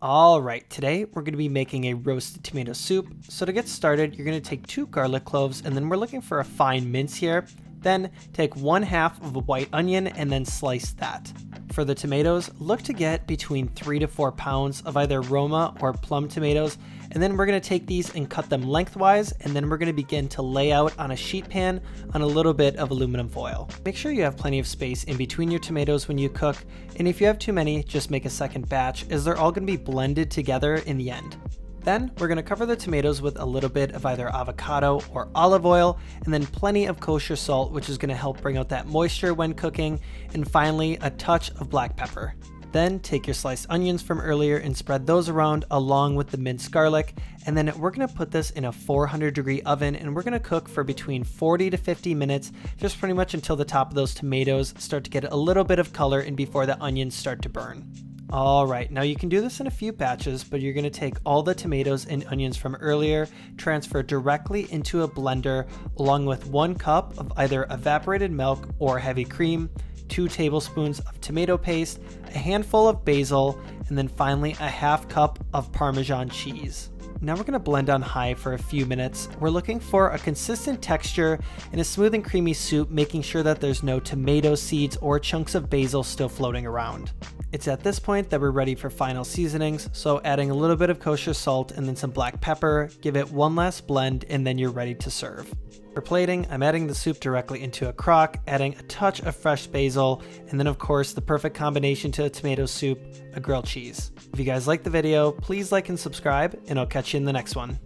All right, today we're going to be making a roasted tomato soup. So to get started, you're going to take 2 garlic cloves, and then we're looking for a fine mince here. Then take 1/2 of a white onion and then slice that. For the tomatoes, look to get between 3 to 4 pounds of either Roma or Plum tomatoes, and then we're going to take these and cut them lengthwise, and then we're going to begin to lay out on a sheet pan on a little bit of aluminum foil. Make sure you have plenty of space in between your tomatoes when you cook, and if you have too many, just make a second batch, as they're all going to be blended together in the end. Then we're going to cover the tomatoes with a little bit of either avocado or olive oil, and then plenty of kosher salt, which is going to help bring out that moisture when cooking, and finally a touch of black pepper. Then take your sliced onions from earlier and spread those around along with the minced garlic, and then we're going to put this in a 400-degree oven, and we're going to cook for between 40 to 50 minutes, just pretty much until the top of those tomatoes start to get a little bit of color and before the onions start to burn. Alright, now you can do this in a few batches, but you're going to take all the tomatoes and onions from earlier, transfer directly into a blender, along with 1 cup of either evaporated milk or heavy cream, 2 tablespoons of tomato paste, a handful of basil, and then finally a 1/2 cup of Parmesan cheese. Now we're going to blend on high for a few minutes. We're looking for a consistent texture in a smooth and creamy soup, making sure that there's no tomato seeds or chunks of basil still floating around. It's at this point that we're ready for final seasonings, so adding a little bit of kosher salt and then some black pepper, give it one last blend, and then you're ready to serve. For plating, I'm adding the soup directly into a crock, adding a touch of fresh basil, and then of course the perfect combination to a tomato soup, a grilled cheese. If you guys like the video, please like and subscribe, and I'll catch you in the next one.